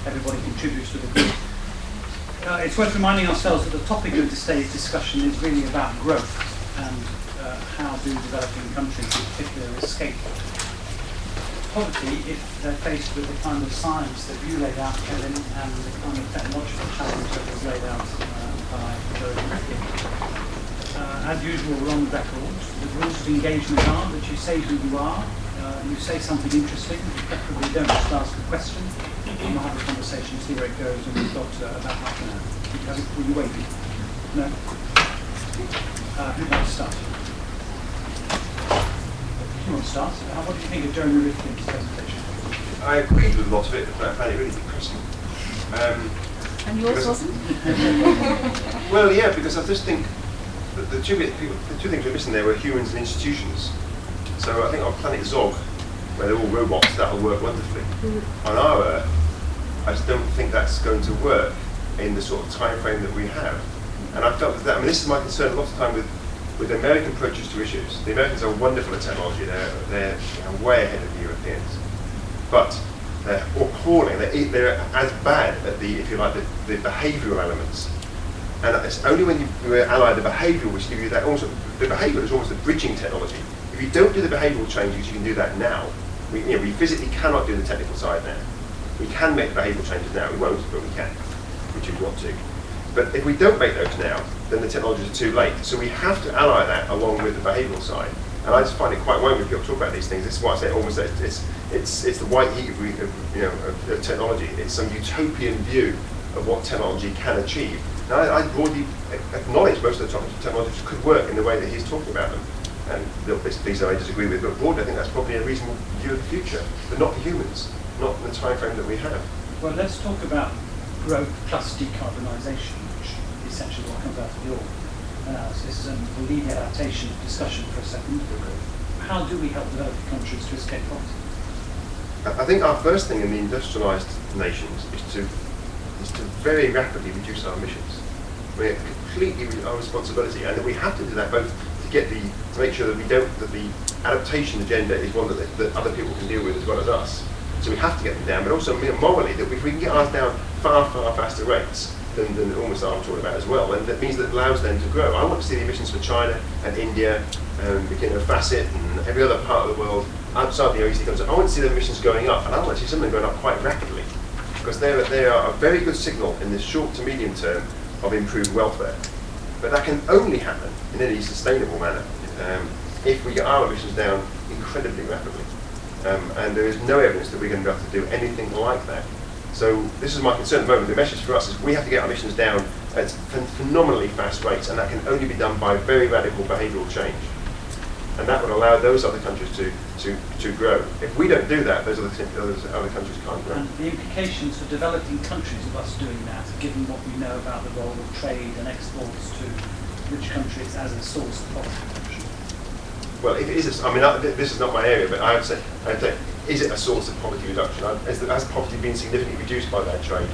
everybody contributes to the group. It's worth reminding ourselves that the topic of today's discussion is really about growth and how do developing countries in particular escape poverty if they're faced with the kind of science that you laid out, Kevin, and the kind of technological challenge that was laid out by Jeremy Rifkin. As usual, we're on the record. The rules of engagement are that you say who you are, you say something interesting, you preferably don't just ask a question, and we'll have a conversation, see where it goes, and we've got about half an hour. Were you waiting? No? Who'd like to start? You want to start? What do you think of Jeremy Rifkin's presentation? I agreed with a lot of it, but I found it really depressing. And yours wasn't? Well, yeah, because I just think that the two things we're missing there were humans and institutions. So I think on planet Zog, where they're all robots, that'll work wonderfully. On our Earth, I just don't think that's going to work in the sort of time frame that we have. And I've felt that, I mean, this is my concern a lot of time with American approaches to issues. The Americans are wonderful at technology. They're way ahead of the Europeans. But they're appalling. They're as bad at the, if you like, the behavioural elements. And it's only when you ally the behavioural which give you that, almost, the behavioural is almost the bridging technology. If you don't do the behavioural changes, you can do that now. We physically cannot do the technical side now. We can make the behavioural changes now. We won't, but we can. We choose not to. But if we don't make those now, then the technologies are too late. So we have to ally that along with the behavioural side. And I just find it quite worrying when people talk about these things. This is why I say almost that it's the white heat of technology. It's some utopian view of what technology can achieve. Now, I broadly acknowledge most of the technologies could work in the way that he's talking about them. And these I disagree with, but broadly I think that's probably a reasonable view of the future, but not for humans, not in the time frame that we have. Well, let's talk about growth plus decarbonisation, which is essentially what comes out of your analysis, and we'll leave the adaptation discussion for a second. How do we help developing countries to escape poverty? I think our first thing in the industrialised nations is to very rapidly reduce our emissions. We're completely our responsibility, and that we have to do that both to make sure that the adaptation agenda is one that other people can deal with as well as us. So we have to get them down, but also morally, that if we can get ours down far, far faster rates than almost I'm talking about as well, then that means that it allows them to grow. I want to see the emissions for China and India and Burkina Faso and every other part of the world outside the OECD countries. I want to see the emissions going up, and I want to see some of them going up quite rapidly, because they are a very good signal in the short to medium term of improved welfare. But that can only happen in any sustainable manner if we get our emissions down incredibly rapidly. And there is no evidence that we're going to be able to do anything like that. So this is my concern at the moment. The message for us is we have to get our emissions down at phenomenally fast rates, and that can only be done by very radical behavioural change. And that would allow those other countries to grow. If we don't do that, those other countries can't grow. And the implications for developing countries of us doing that, given what we know about the role of trade and exports to rich countries as a source of poverty. Well, if it is, this is not my area, but I would say, is it a source of poverty reduction? Has poverty been significantly reduced by that trade?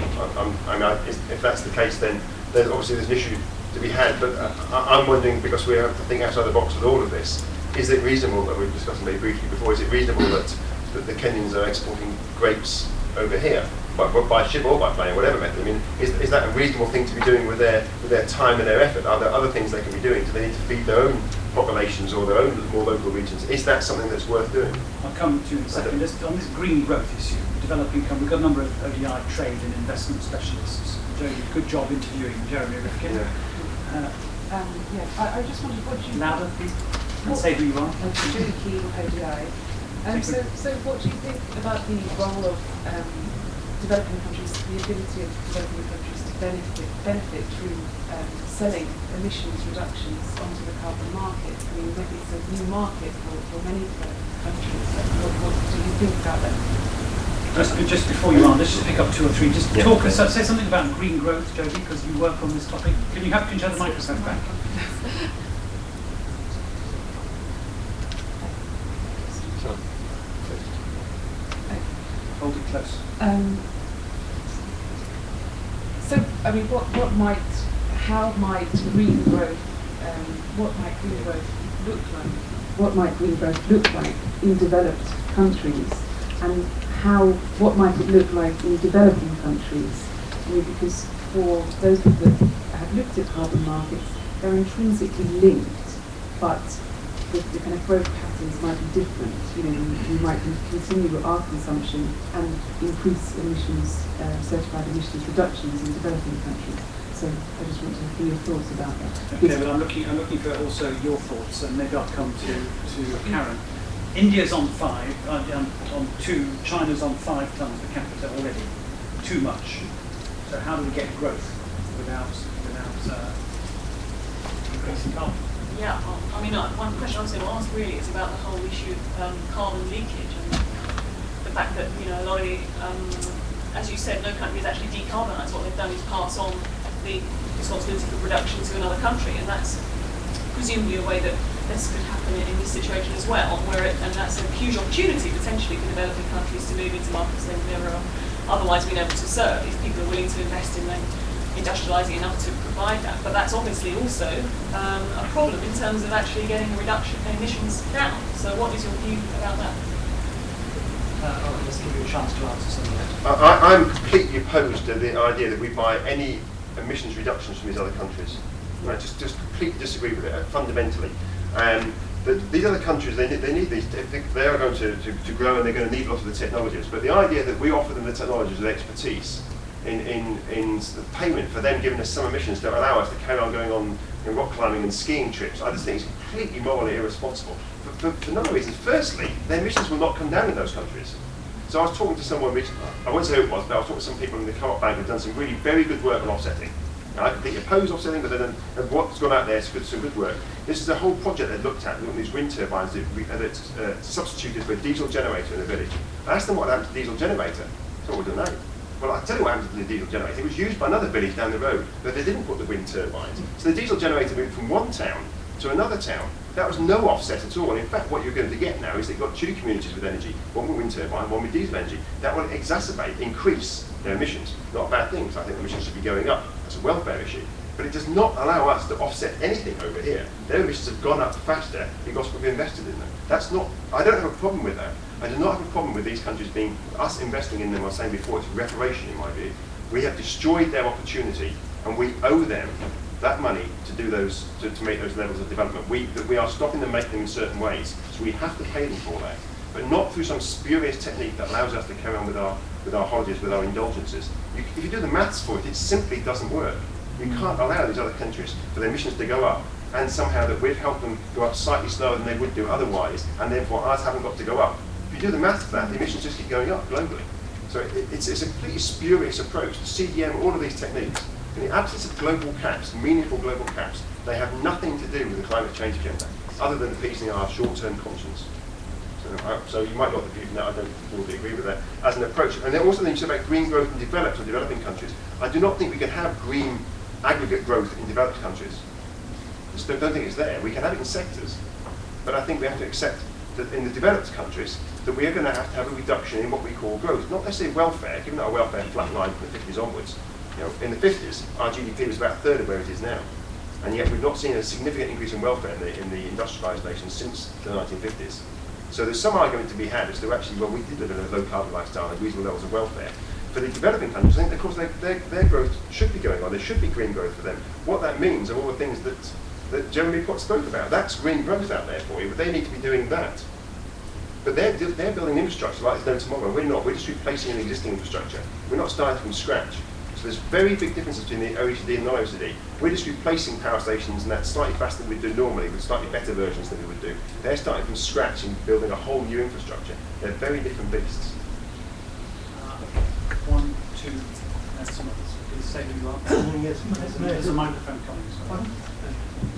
If that's the case, then obviously there's an issue to be had. But I'm wondering, because we have to think outside the box with all of this, is it reasonable, that we've discussed very briefly before, is it reasonable that the Kenyans are exporting grapes over here, by ship or by plane, whatever method? I mean, is that a reasonable thing to be doing with their time and their effort? Are there other things they can be doing? Do they need to feed their own populations or their own more local regions? Is that something that's worth doing? I'll come to you in a second. On this green growth issue, developing countries, we've got a number of ODI trade and investment specialists. Jodie, good job interviewing Jeremy Rifkin. Yeah. I just wondered what you... Louder, please. And say who you are. Jodie Key, ODI. So what do you think about the role of developing countries, the ability of developing countries to benefit through selling emissions reductions onto the carbon market? I mean, maybe it's a new market for many countries. What do you think about that? Just before you on, let's just pick up two or three. Just talk us, say something about green growth, Jodie, because you work on this topic. Can you have the microphone back? Hold it close. So, I mean, how might green growth look like? What might green growth look like in developed countries? And what might it look like in developing countries? I mean, because for those people that have looked at carbon markets, they're intrinsically linked, but the kind of growth patterns might be different. You know, we might continue with our consumption and increase emissions, certified emissions reductions in developing countries. So I just want to hear your thoughts about that. Okay, but I'm looking for also your thoughts, and maybe I'll come to Karen. India's on 5, on 2. China's on 5 tonnes per capita already. Too much. So how do we get growth without increasing carbon? Yeah, I mean, one question I was going to ask really is about the whole issue of carbon leakage and the fact that, you know, a lot of as you said, no country has actually decarbonised. What they've done is pass on the responsibility for production to another country, and that's presumably a way that this could happen in this situation as well, and that's a huge opportunity potentially for developing countries to move into markets they've never otherwise been able to serve if people are willing to invest in them industrialising enough to provide that. But that's obviously also a problem in terms of actually getting a reduction in emissions down. So what is your view about that? I'll just give you a chance to answer some of that. I'm completely opposed to the idea that we buy any emissions reductions from these other countries. I just completely disagree with it fundamentally. But these other countries, they need these. They are going to grow, and they're going to need lots of the technologies. But the idea that we offer them the technologies with expertise in the payment for them giving us some emissions that allow us to carry on going on rock climbing and skiing trips, I just think it's completely morally irresponsible. For a number of reasons. Firstly, their emissions will not come down in those countries. So I was talking to someone, I won't say who it was, but I was talking to some people in the Co-op Bank who've done some really very good work on offsetting. Now, I completely oppose offsetting, but then what's gone out there is some good work. This is a whole project they looked at, these wind turbines that substituted for a diesel generator in a village. I asked them what happened to the diesel generator. So we don't know. Well, I'll tell you what happened to the diesel generator. It was used by another village down the road, but they didn't put the wind turbines. So the diesel generator moved from one town to another town. That was no offset at all. And in fact, what you're going to get now is that you've got 2 communities with energy, one with wind turbine, one with diesel energy. That will increase their emissions. Not a bad thing, because I think emissions should be going up. That's a welfare issue. But it does not allow us to offset anything over here. Their emissions have gone up faster because we've invested in them. That's not, I don't have a problem with that. I do not have a problem with these countries being, us investing in them, I was saying before, it's reparation in my view. We have destroyed their opportunity, and we owe them that money to do those, to make those levels of development. We are stopping them making them in certain ways, so we have to pay them for that. But not through some spurious technique that allows us to carry on with our holidays, with our indulgences. If you do the maths for it, it simply doesn't work. You can't allow these other countries for their emissions to go up, and somehow that we'd help them go up slightly slower than they would do otherwise, and therefore ours haven't got to go up. If you do the maths for that, the emissions just keep going up globally. So it's a completely spurious approach. The CDM, all of these techniques, in the absence of global caps, meaningful global caps, they have nothing to do with the climate change agenda, other than appeasing our short-term conscience. So you might not agree with that. I don't fully agree with that as an approach. And then also, then you said about green growth in developed or developing countries. I do not think we can have green aggregate growth in developed countries. I just don't think it's there. We can have it in sectors, but I think we have to accept that in the developed countries that we are going to have a reduction in what we call growth, not necessarily welfare, given that our welfare flatlined from the 50s onwards. You know, in the 50s, our GDP was about a third of where it is now, and yet we've not seen a significant increase in welfare in the industrialised nations since the 1950s. So there's some argument to be had as to actually, well, we did live in a low carbon lifestyle and reasonable levels of welfare. For the developing countries, I think, of course, their growth should be going on. There should be green growth for them. What that means are all the things that Jeremy Potts spoke about. That's green growth out there for you, but they need to be doing that. But they're building infrastructure like there's no tomorrow. We're not. We're just replacing an existing infrastructure. We're not starting from scratch. So there's very big differences between the OECD and non-OECD. We're just replacing power stations, and that's slightly faster than we do normally, with slightly better versions than we would do. They're starting from scratch and building a whole new infrastructure. They're very different beasts. 1, 2, and some others. Please say who you are. Yes, There's a microphone coming. Sorry.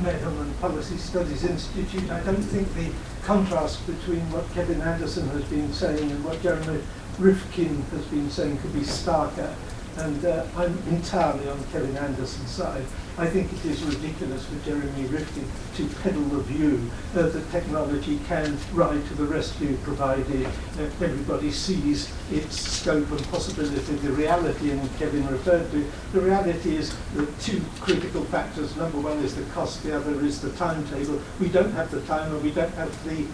Mayhem and Policy Studies Institute. I don't think the contrast between what Kevin Anderson has been saying and what Jeremy Rifkin has been saying could be starker. And I'm entirely on Kevin Anderson's side. I think it is ridiculous for Jeremy Rifkin to peddle the view that technology can ride to the rescue provided everybody sees its scope and possibility. The reality, and Kevin referred to, the reality is the 2 critical factors. Number one is the cost, the other is the timetable. We don't have the time, and we don't have the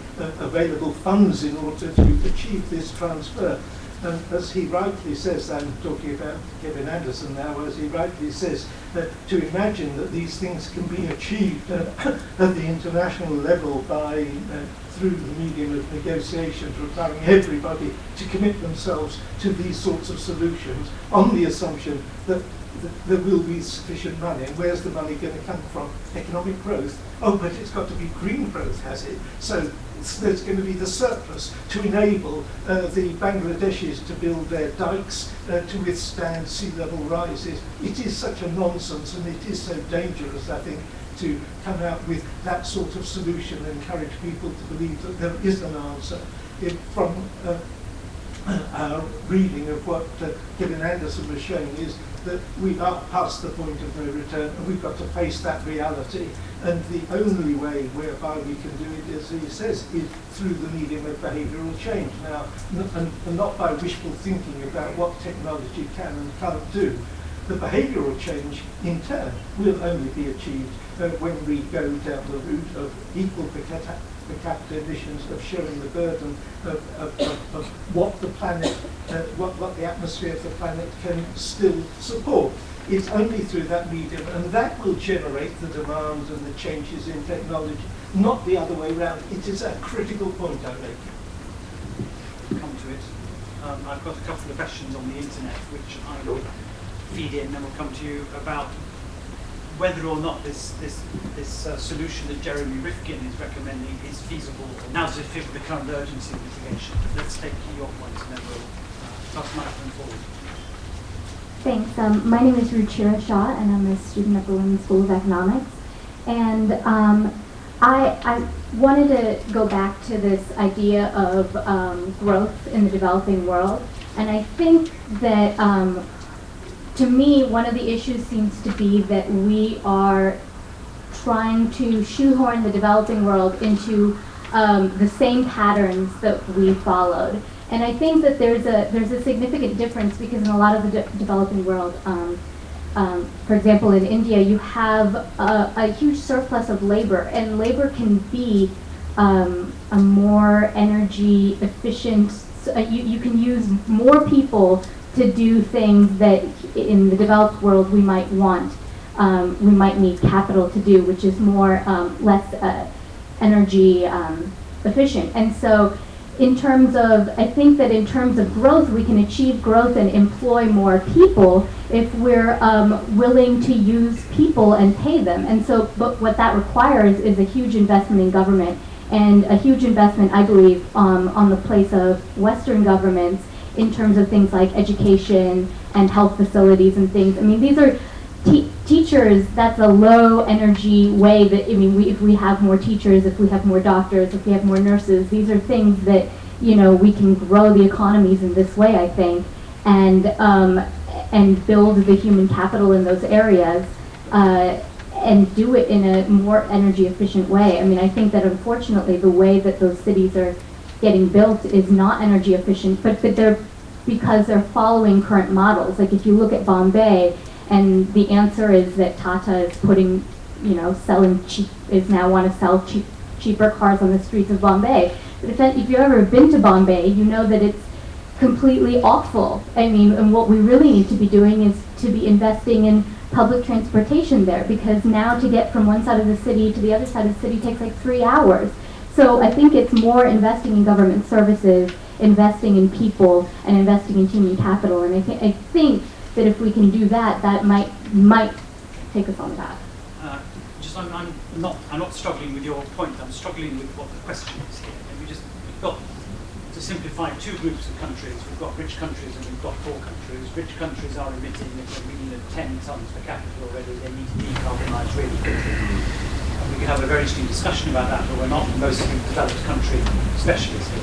available funds in order to achieve this transfer. And as he rightly says, I'm talking about Kevin Anderson now, as he rightly says, to imagine that these things can be achieved at the international level by through the medium of negotiations, requiring everybody to commit themselves to these sorts of solutions on the assumption that there will be sufficient money. And where's the money going to come from? Economic growth? Oh, but it's got to be green growth, has it? So there's going to be the surplus to enable the Bangladeshis to build their dikes to withstand sea level rises. It is such a nonsense, and it is so dangerous, I think, to come out with that sort of solution and encourage people to believe that there is an answer. From our reading of what Kevin Anderson was showing is that we are past the point of no return, and we've got to face that reality. And the only way whereby we can do it, as he says, is through the medium of behavioural change. Now, and not by wishful thinking about what technology can and can't do. The behavioural change, in turn, will only be achieved when we go down the route of equal per capita emissions, of showing the burden of what the planet, what the atmosphere of the planet can still support. It's only through that medium, and that will generate the demand and the changes in technology, not the other way around. It is a critical point I make. Come to it. I've got a couple of questions on the internet, which I will feed in, and we'll come to you about whether or not this solution that Jeremy Rifkin is recommending is feasible. Now does it fit with the current urgency of mitigation? Let's take your points and then we'll pass the microphone forward. Thanks. My name is Ruchira Shah, and I'm a student at the London School of Economics. And I wanted to go back to this idea of growth in the developing world. And I think that to me, one of the issues seems to be that we are trying to shoehorn the developing world into the same patterns that we followed. And I think that there's a significant difference, because in a lot of the developing world, for example, in India, you have a huge surplus of labor, and labor can be a more energy efficient. You can use more people to do things that in the developed world we might want. We might need capital to do, which is more less energy efficient. And so in terms of, I think that in terms of growth, we can achieve growth and employ more people if we're willing to use people and pay them. And so, but what that requires is a huge investment in government, and a huge investment, I believe, on the place of Western governments in terms of things like education and health facilities and things. I mean, these are teachers. That's a low energy way that, I mean, if we have more teachers, if we have more doctors, if we have more nurses, these are things that, you know, we can grow the economies in this way, I think, and build the human capital in those areas, and do it in a more energy efficient way. I mean, I think that unfortunately the way that those cities are getting built is not energy efficient, but because they're following current models. Like if you look at Bombay, and the answer is that Tata is putting, you know, now want to sell cheaper cars on the streets of Bombay. But if you've ever been to Bombay, you know that it's completely awful. I mean, and what we really need to be doing is to be investing in public transportation there, because now to get from one side of the city to the other side of the city takes like 3 hours. So I think it's more investing in government services, investing in people, and investing in human capital. And I think that if we can do that, that might take us on the path. I'm not struggling with your point. I'm struggling with what the question is here. And we've got to simplify two groups of countries. We've got rich countries and we've got poor countries. Rich countries are emitting a million of 10 tons per capita already. They need to decarbonise really quickly. And we can have a very interesting discussion about that, but we're not mostly developed country specialists here.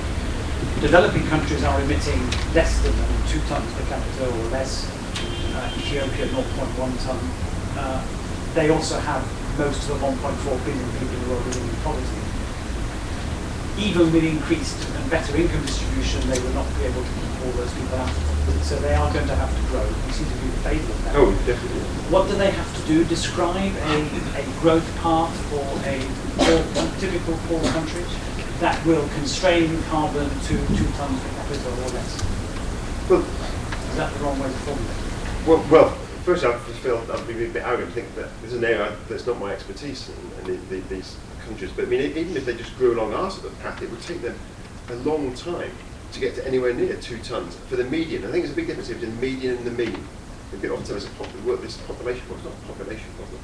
Developing countries are emitting less than 2 tons per capita or less. Ethiopia 0.1 ton. They also have most of the 1.4 billion people who are living in poverty. Even with increased and better income distribution, they will not be able to keep all those people out of poverty. So they are going to have to grow. We seem to be in favour of that. Oh, definitely. What do they have to do? Describe a growth path for a typical poor country that will constrain carbon to 2 tons per capita or less. Well, Is that the wrong way to formulate it? well, first I just feel I'd be a bit arrogant to think that this is an area that's not my expertise in these countries. But I mean, even if they just grew along our sort of path, it would take them a long time to get to anywhere near 2 tons for the median. I think there's a big difference between the median and the mean. They often tell us this population problem. It's not a population problem.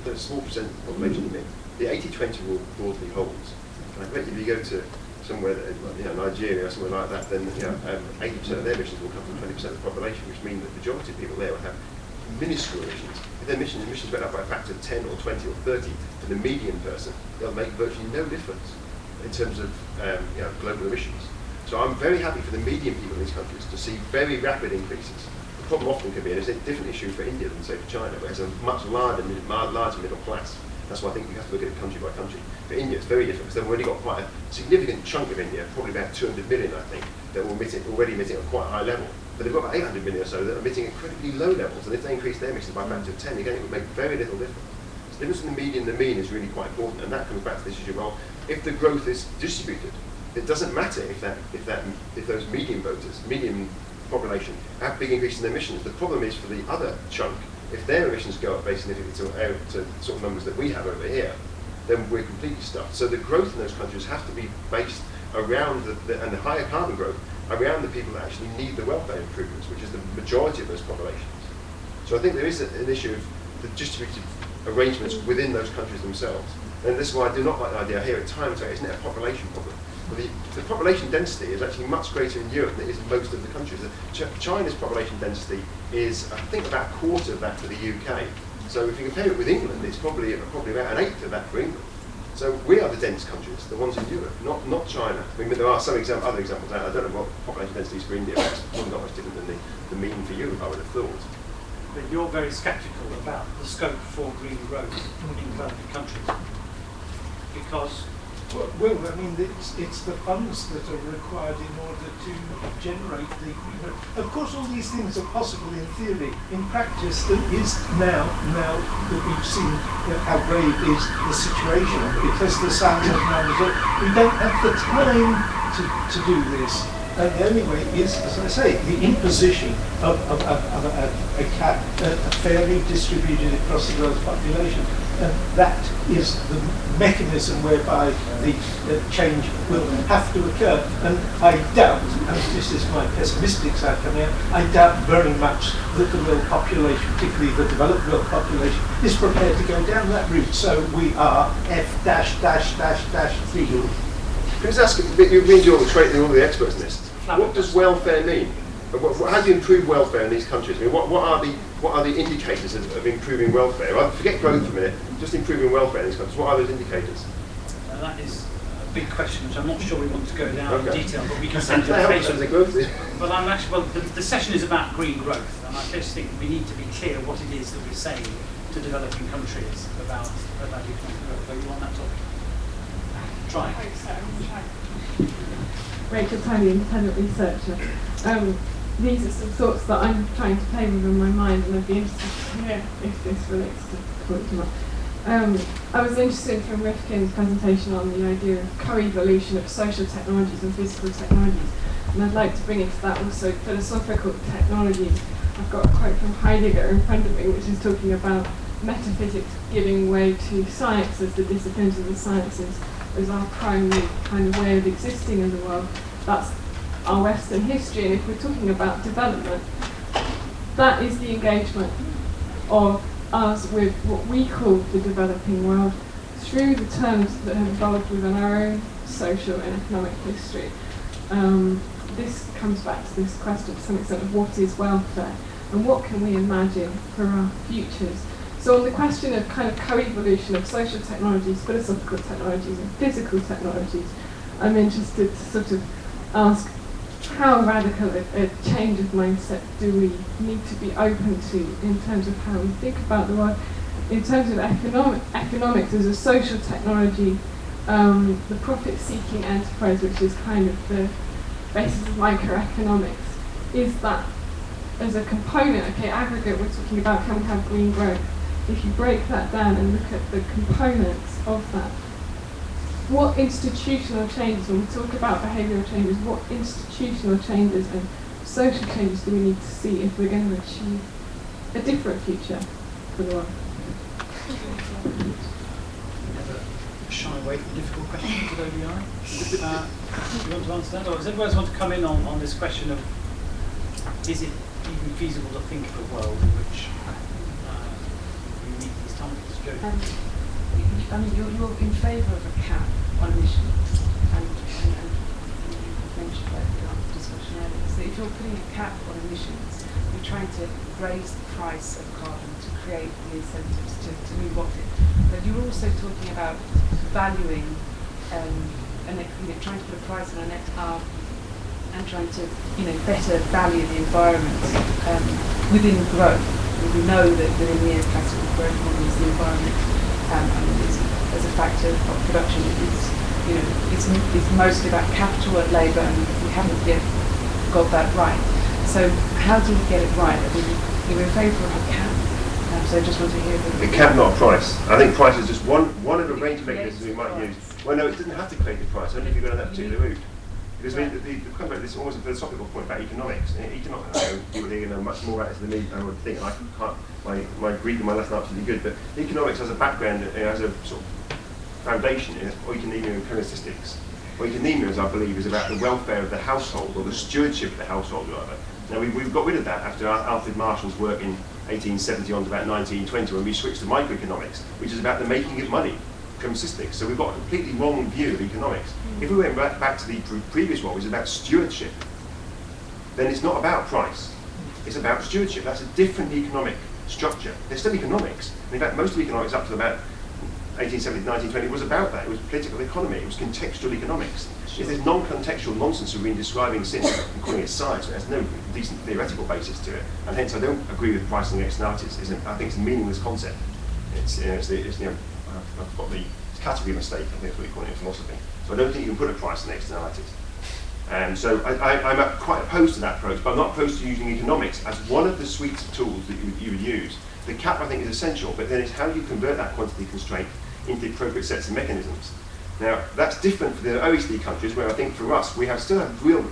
There's a small percent of the population mean. The 80-20 rule broadly holds. And I bet if you go to somewhere that, Nigeria or somewhere like that, then 80% of their emissions will come from 20% of the population, which means that the majority of people there will have minuscule emissions. If their emissions went up by a factor of 10 or 20 or 30 for the median person, they'll make virtually no difference in terms of global emissions. So I'm very happy for the median people in these countries to see very rapid increases. The problem often can be, and it's a different issue for India than say for China, where it has a much larger middle class. That's why I think you have to look at it country by country. For India, it's very different because they've already got quite a significant chunk of India, probably about 200 million, I think, that will already emitting at quite a high level. But they've got about 800 million or so that are emitting incredibly low levels, and if they increase their emissions by a factor of 10, again, it would make very little difference. So the difference in the median and the mean is really quite important, and that comes back to this issue of, well, if the growth is distributed, it doesn't matter if those median voters, median population, have big increases in their emissions. The problem is for the other chunk, if their emissions go up very significantly to sort of numbers that we have over here, then we're completely stuffed. So the growth in those countries has to be based around and the higher carbon growth around the people that actually need the welfare improvements, which is the majority of those populations. So I think there is an issue of the distributed arrangements within those countries themselves. And this is why I do not like the idea here at times, isn't it a population problem? Well, the population density is actually much greater in Europe than it is in most of the countries. China's population density is, I think, about a quarter of that for the UK. So if you compare it with England, it's probably about an eighth of that for England. So we are the dense countries, the ones in Europe, not China. I mean, there are some other examples out. I don't know what population density is for India, but it's probably not much different than the mean for Europe, I would have thought. But you're very sceptical about the scope for green growth in developing countries because Well, I mean, it's the funds that are required in order to generate the. Of course, all these things are possible in theory. In practice, there is now that we've seen how grave is the situation because the science has now resolved. We don't have the time to do this. And the only way is, as I say, the imposition of a cap, fairly distributed across the world's population. And that is the mechanism whereby the change will have to occur. And I doubt, and this is my pessimistic side coming out, I doubt very much that the world population, particularly the developed world population, is prepared to go down that route. So we are F-3. Can I just ask, you mean all the experts in this, what does welfare mean? How do you improve welfare in these countries? I mean, what are the indicators of improving welfare? Forget growth for a minute, just improving welfare in these countries. What are those indicators? That is a big question, which I'm not sure we want to go down in detail, but we can send Well, the session is about green growth, and I just think we need to be clear what it is that we're saying to developing countries about economic growth. Are you on that topic? Try. Rachel Tiny, independent researcher. These are some thoughts that I'm trying to play with in my mind, and I'd be interested to hear if this relates to what you want. I was interested from Rifkin's presentation on the idea of co-evolution of social technologies and physical technologies, and I'd like to bring into that also philosophical technologies. I've got a quote from Heidegger in front of me, which is talking about metaphysics giving way to science as the disciplines of the sciences as our primary kind of way of existing in the world. That's our Western history, and if we're talking about development, that is the engagement of us with what we call the developing world through the terms that have evolved within our own social and economic history. This comes back to this question to some extent of what is welfare and what can we imagine for our futures. So on the question of kind of co-evolution of social technologies, philosophical technologies and physical technologies, I'm interested to sort of ask how radical a change of mindset do we need to be open to in terms of how we think about the world, in terms of economics as a social technology, the profit-seeking enterprise, which is kind of the basis of microeconomics, is that as a component, okay, aggregate, we're talking about can we have green growth. If you break that down and look at the components of that, what institutional changes, when we talk about behavioural changes, what institutional changes and social change do we need to see if we're going to achieve a different future for the world? Never shy away from difficult questions at OBI. Do you want to answer that? Or does everyone want to come in on this question of, is it even feasible to think of a world in which we meet these targets? Joe? I mean, you're in favour of a cap on emissions, and you mentioned that in our discussion earlier. So if you're putting a cap on emissions, you're trying to raise the price of carbon to create the incentives to move off it. But you're also talking about valuing and trying to put a price on and trying to better value the environment within growth. We know that within neoclassical growth models, the environment as a factor of production it's mostly about capital and labour, and we haven't yet got that right. So how do we get it right? You're in favour of a cap. So I just want to hear the cap, not a price. I think price is just one of a range of mechanisms we might use. Well, no, it doesn't have to create the price, only if you go down that particular route. Because come back to this almost a philosophical point about economics. People here know much more about it than me, I would think. I can't, my Greek and my Latin are absolutely good, but economics has a background, has a sort of foundation in oikonomia and parasistics. Oikonomia, as I believe, is about the welfare of the household, or the stewardship of the household, rather. Now, we've got rid of that after Alfred Marshall's work in 1870 on to about 1920, when we switched to microeconomics, which is about the making of money. Statistics. So we've got a completely wrong view of economics. If we went back to the previous one, which is about stewardship, then it's not about price. It's about stewardship. That's a different economic structure. There's still economics. And in fact, most of economics up to about 1870, 1920 was about that. It was political economy. It was contextual economics. If there's non-contextual nonsense we've been describing since and calling it science, it has no decent theoretical basis to it. And hence, I don't agree with pricing externalities. I think it's a meaningless concept. I've got the category mistake, I think that's what you call it in philosophy. So I don't think you can put a price on externalities. And so I'm quite opposed to that approach, but I'm not opposed to using economics as one of the suites of tools that you would use. The cap, I think, is essential, but then it's how you convert that quantity constraint into the appropriate sets of mechanisms. Now, that's different for the OECD countries, where I think for us, we still have real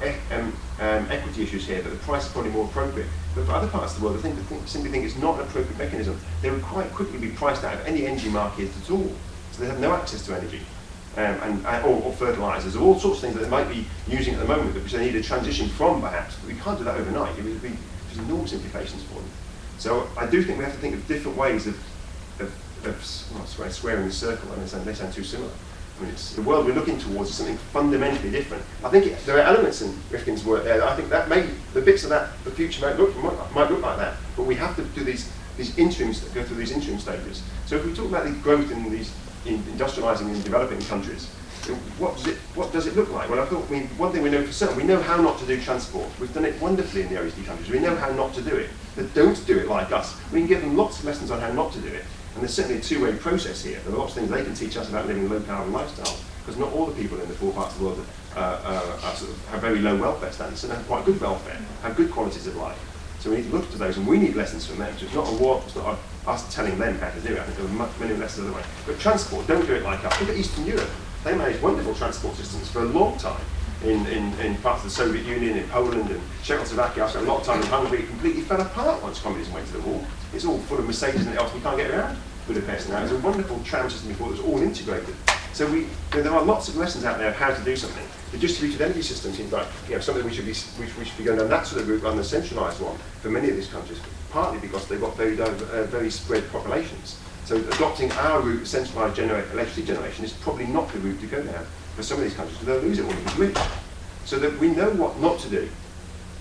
equity issues here, but the price is probably more appropriate. But for other parts of the world, I simply think it's not an appropriate mechanism. They would quite quickly be priced out of any energy market at all. So they have no access to energy, or fertilisers, or all sorts of things that they might be using at the moment, but which they need a transition from, perhaps. But we can't do that overnight. It would be just enormous implications for them. So I do think we have to think of different ways of squaring the circle, and they sound too similar. I mean, the world we're looking towards is something fundamentally different. I think there are elements in Rifkin's work there that I think that the bits of that, the future might look like that, but we have to do these interims, go through these interim stages. So if we talk about the growth in industrialising in developing countries, what does it look like? Well, one thing we know for certain, we know how not to do transport. We've done it wonderfully in the OECD countries. We know how not to do it. But don't do it like us. We can give them lots of lessons on how not to do it. And there's certainly a two-way process here. There are lots of things they can teach us about living a low-carbon lifestyle, because not all the people in the poor parts of the world have very low welfare standards, and have quite good welfare, have good qualities of life. So we need to look to those, and we need lessons from them. So it's not a war, it's not us telling them how to do it. I think there are many lessons other way. But transport, don't do it like us. Look at Eastern Europe. They managed wonderful transport systems for a long time in parts of the Soviet Union, in Poland and Czechoslovakia. I spent a lot of time in Hungary. It completely fell apart once communism went to the wall. It's all full of Mercedes and else. We can't get around Budapest now. It was a wonderful tram system before that was all integrated. So there are lots of lessons out there of how to do something. The distributed energy system seems like something we should be going down that sort of route rather than a centralised one for many of these countries, partly because they've got very spread populations. So adopting our route of centralised electricity generation is probably not the route to go down for some of these countries, because they'll lose it all if we do. So that we know what not to do,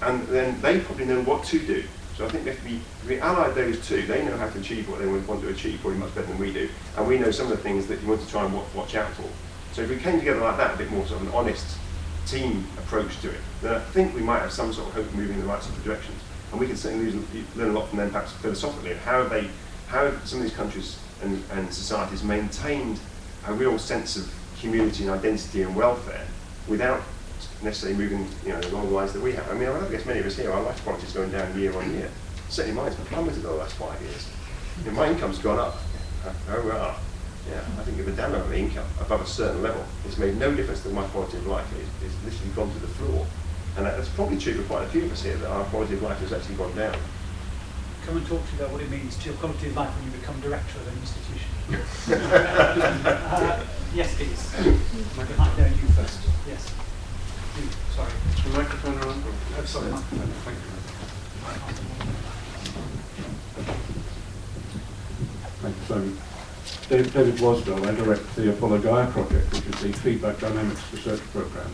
and then they probably know what to do. So I think if we ally those two, they know how to achieve what they want to achieve probably much better than we do, and we know some of the things that you want to try and watch out for. So if we came together like that, a bit more sort of an honest team approach to it, then I think we might have some sort of hope of moving in the right sort of directions. And we can certainly learn a lot from them, perhaps philosophically, of how have some of these countries and societies maintained a real sense of community and identity and welfare without necessarily moving along the lines that we have. I mean, I guess many of us here, our life quality is going down year on year. Certainly mine's plummeted over the last 5 years. My income's gone up. Yeah, I think if a damn amount of income above a certain level, it's made no difference to my quality of life. It's literally gone to the floor. And that's probably true for quite a few of us here, that our quality of life has actually gone down. Come and talk to you about what it means to your quality of life when you become director of an institution. Yes, please. No, you first. Yes. You, sorry. Is the microphone on? Oh, sorry. Thank you. Thanks, David Wasdell. I direct the Apollo Gaia project, which is the feedback dynamics research program,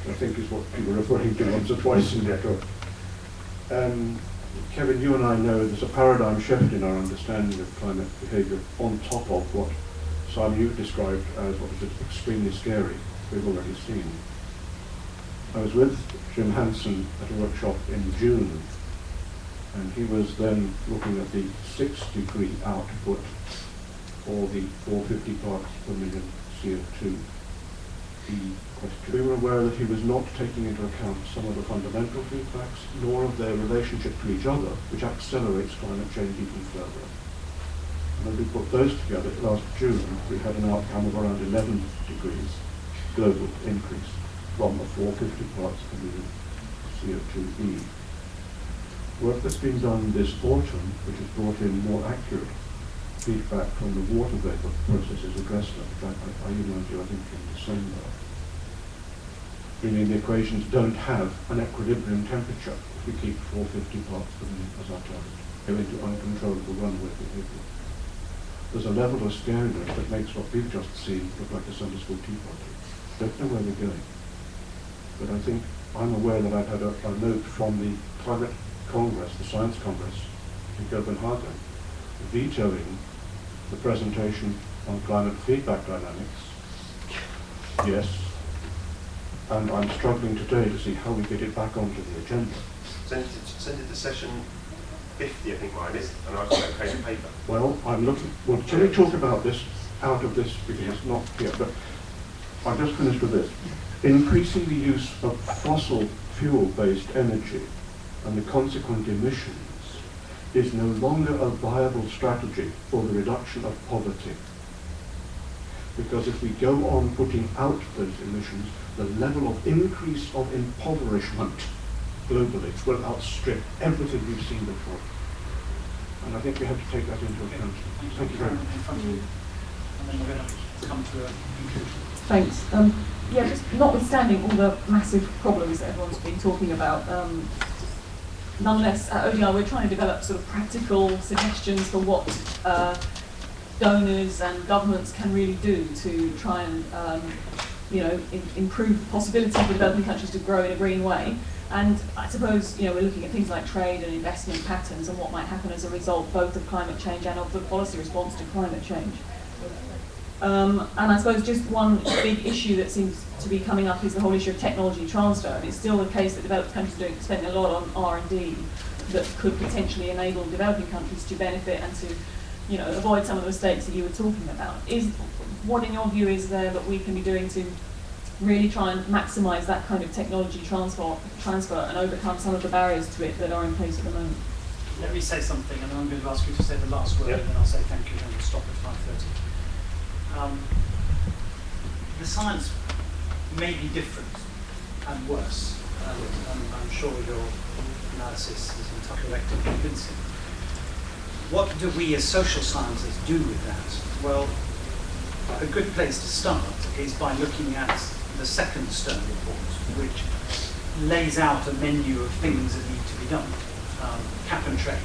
which I think is what you were referring to once or twice in your talk. Kevin, you and I know there's a paradigm shift in our understanding of climate behaviour on top of what Simon you described as what is extremely scary, we've already seen. I was with Jim Hansen at a workshop in June, and he was then looking at the 6-degree output for the 450 parts per million CO2 question. We were aware that he was not taking into account some of the fundamental feedbacks, nor of their relationship to each other, which accelerates climate change even further. And when we put those together last June, we had an outcome of around 11 degrees global increase from the 450 parts per million CO2e. Work that's been done this autumn, which has brought in more accurate feedback from the water vapor processes addressed that, which I emailed you, I think, in December. Meaning the equations don't have an equilibrium temperature if we keep 450 parts per million as our target. Go into uncontrollable runaway behavior. There's a level of scariness that makes what we've just seen look like a Sunday school tea party. Don't know where we're going. But I think I'm aware that I've had a note from the Climate Congress, the Science Congress in Copenhagen, vetoing the presentation on climate feedback dynamics. Yes. And I'm struggling today to see how we get it back onto the agenda. Send it to session 50, I think mine is, and I've got that kind of paper. Well, I'm looking, well, shall we talk about this out of this, because it's not here, but I've just finished with this. Increasing the use of fossil fuel-based energy and the consequent emissions is no longer a viable strategy for the reduction of poverty. Because if we go on putting out those emissions, the level of increase of impoverishment globally will outstrip everything we've seen before. And I think we have to take that into account. Thank you very much. And then we're going to come to a conclusion. Thanks. Yeah, just notwithstanding all the massive problems that everyone's been talking about, nonetheless, at ODI we're trying to develop sort of practical suggestions for what donors and governments can really do to try and improve the possibility for developing countries to grow in a green way. And I suppose we're looking at things like trade and investment patterns and what might happen as a result both of climate change and of the policy response to climate change. And I suppose just one big issue that seems to be coming up is the whole issue of technology transfer. And it's still the case that developed countries are spending a lot on R&D that could potentially enable developing countries to benefit and to avoid some of the mistakes that you were talking about. What in your view is there that we can be doing to really try and maximise that kind of technology transfer and overcome some of the barriers to it that are in place at the moment? Let me say something, and then I'm going to ask you to say the last word, Yep. and then I'll say thank you, and we'll stop at 5:30. The science may be different and worse, and I'm sure your analysis is entirely correct and convincing. What do we as social scientists do with that? Well, a good place to start is by looking at the second Stern report, which lays out a menu of things that need to be done. Cap and trade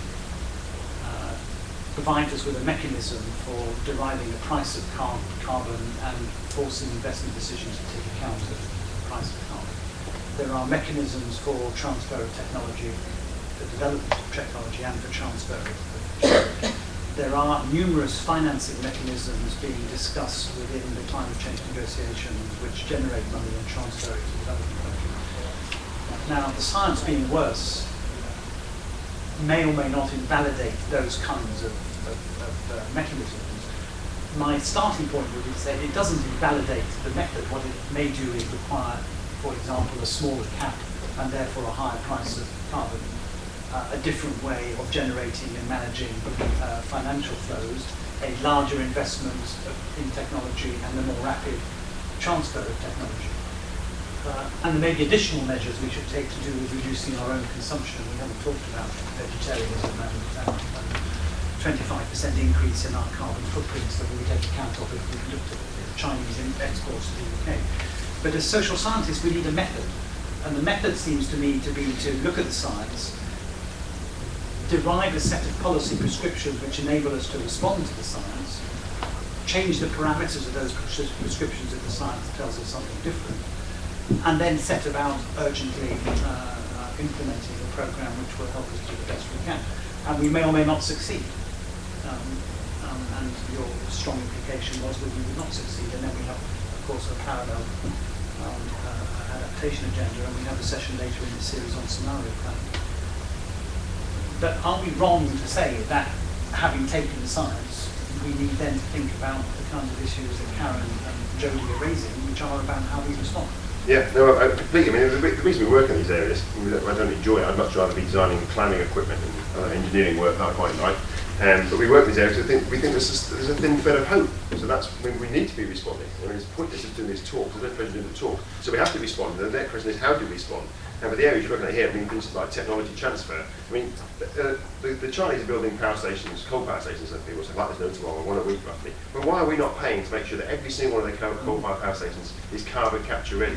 provides us with a mechanism for deriving the price of carbon and forcing investment decisions to take account of the price of carbon. There are mechanisms for transfer of technology, for development of technology, and for transfer of technology. There are numerous financing mechanisms being discussed within the climate change negotiations which generate money and transfer it to developing countries. Now, the science being worse may or may not invalidate those kinds of mechanisms. My starting point would be to say it doesn't invalidate the method. What it may do is require, for example, a smaller cap and therefore a higher price of carbon, a different way of generating and managing financial flows, a larger investment in technology and a more rapid transfer of technology. And there may be additional measures we should take to do with reducing our own consumption. We haven't talked about vegetarianism and 25% increase in our carbon footprints that we would take account of if we looked at Chinese exports to the UK. But as social scientists, we need a method. And the method seems to me to be to look at the science, derive a set of policy prescriptions which enable us to respond to the science, change the parameters of those prescriptions if the science tells us something different, and then set about urgently implementing a program which will help us do the best we can. And we may or may not succeed. And your strong implication was that we would not succeed. And then we have, of course, a parallel adaptation agenda, and we have a session later in this series on scenario planning. But are we wrong to say that, having taken the science, we need then to think about the kinds of issues that Karen and Jodie are raising, which are about how we respond? Yeah, no, I completely. I mean, the reason we work in these areas, I don't enjoy it. I'd much rather be designing planning equipment and engineering work that I quite like. But we work in these areas. We think there's a thin thread of hope. So that's when we need to be responding. I mean, it's pointless just doing these talks. There's no pleasure doing the talk. So we have to respond. And the next question is, how do we respond? And for the areas you're looking at here, I mean, things like technology transfer. I mean, the Chinese are building power stations, coal power stations, and people say, like there's no tomorrow, one a week roughly. But why are we not paying to make sure that every single one of the coal-fired power stations is carbon capture ready?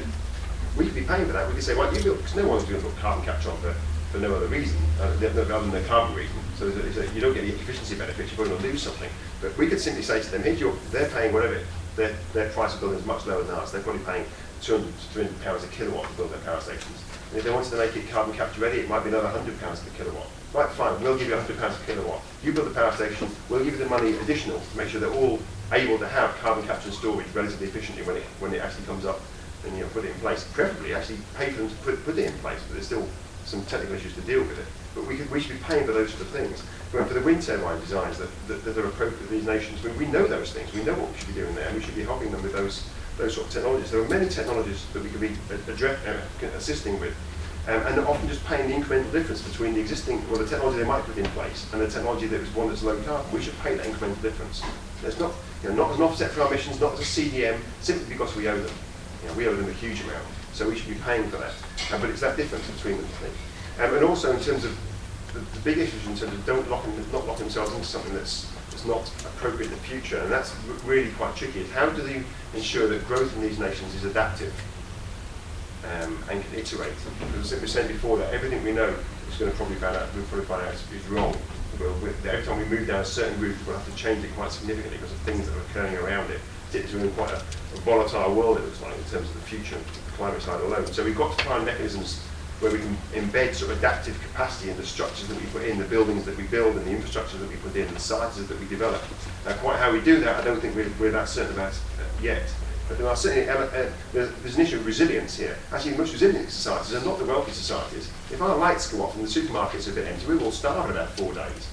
We could be paying for that. We could say, well, you build, because no one's going to put carbon capture on for no other reason, other than the carbon reason. So you don't get the efficiency benefits, you're going to lose something. But we could simply say to them, they're paying whatever, their price of building is much lower than ours. They're probably paying 200 to 300 pounds a kilowatt to build their power stations. And if they wanted to make it carbon capture ready, it might be another 100 pounds per kilowatt. Right, fine, we'll give you 100 pounds per kilowatt. You build the power station, we'll give you the money additional to make sure they're all able to have carbon capture and storage relatively efficiently when it actually comes up and put it in place. Preferably actually pay for them to put it in place, but there's still some technical issues to deal with it. But we should be paying for those sort of things. But for the wind turbine designs that are appropriate for these nations, we know those things. We know what we should be doing there, and we should be helping them with those sort of technologies. There are many technologies that we could be assisting with, and often just paying the incremental difference between the existing, the technology they might put in place and the technology that is one that's low carbon. We should pay that incremental difference. It's not, not as an offset for our emissions, not as a CDM, simply because we owe them. We owe them a huge amount, so we should be paying for that. But it's that difference between them, I think. And also in terms of the big issues in terms of not lock themselves into something that's not appropriate in the future, and that's really quite tricky. Is how do they ensure that growth in these nations is adaptive and can iterate? Because as we were saying before, that everything we know is going to probably find out is wrong. Every time we move down a certain route, we'll have to change it quite significantly because of things that are occurring around it. It's in quite a volatile world, it looks like, in terms of the future of the climate side alone. So we've got to find mechanisms where we can embed sort of adaptive capacity in the structures that we put in, the buildings that we build and the infrastructure that we put in, the sciences that we develop. Now, quite how we do that, I don't think we're that certain about yet. But there are certainly, there's an issue of resilience here. Actually, most resilient societies are not the wealthy societies. If our lights go off and the supermarkets are a bit empty, we will starve in about 4 days.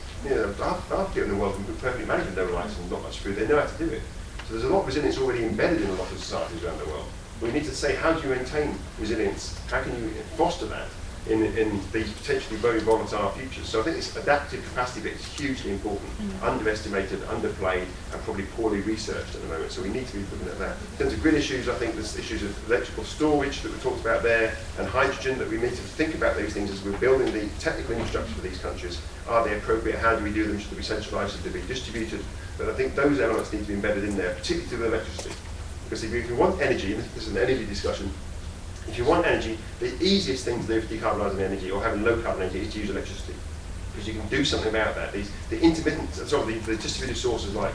Our people in the world can perfectly manage with no lights and not much food. They know how to do it. So there's a lot of resilience already embedded in a lot of societies around the world. We need to say, how do you maintain resilience? How can you foster that in these potentially very volatile futures? So I think this adaptive capacity bit is hugely important, underestimated, underplayed, and probably poorly researched at the moment. So we need to be looking at that. In terms of grid issues, I think there's issues of electrical storage that we talked about there, and hydrogen, that we need to think about these things as we're building the technical infrastructure for these countries. Are they appropriate? How do we do them? Should they be centralised? Should they be distributed? But I think those elements need to be embedded in there, particularly to the electricity. Because if you want energy, and this is an energy discussion, if you want energy, the easiest thing to do for decarbonising energy or having low carbon energy is to use electricity. Because you can do something about that. The intermittent, the distributed sources like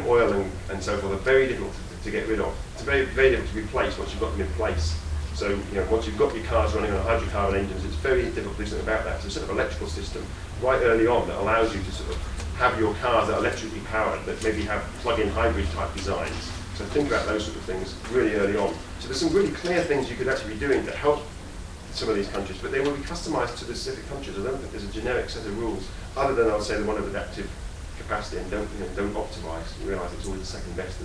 oil and so forth are very difficult to get rid of. It's very, very difficult to replace once you've got them in place. So once you've got your cars running on hydrocarbon engines, it's very difficult to do something about that. So a sort of electrical system right early on that allows you to sort of have your cars that are electrically powered, that maybe have plug-in hybrid type designs. So think about those sort of things really early on. So there's some really clear things you could actually be doing to help some of these countries, but they will be customised to the specific countries. I don't think there's a generic set of rules, other than I would say the one of adaptive capacity, and don't optimise. You realise it's always the second best.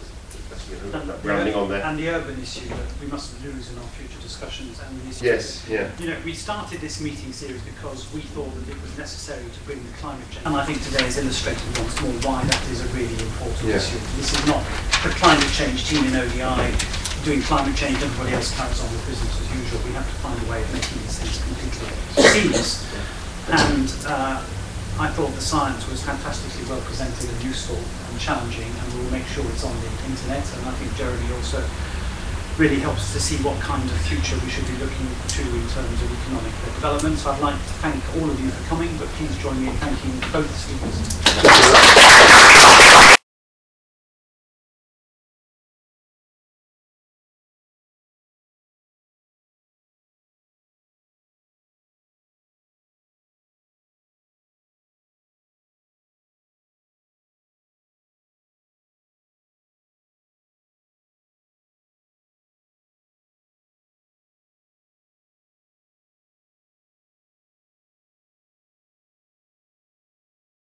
Rounding on there. And the urban issue that we mustn't lose in our future discussions, and the issue. Yes, yeah. We started this meeting series because we thought that it was necessary to bring the climate change. And I think today has illustrated once more why that is a really important issue. This is not the climate change team in ODI doing climate change, everybody else carries on with business as usual. We have to find a way of making these things completely seamless. And I thought the science was fantastically well presented and useful and challenging, and we'll make sure it's on the internet. And I think Jeremy also really helps to see what kind of future we should be looking to in terms of economic development. So I'd like to thank all of you for coming, but please join me in thanking both speakers.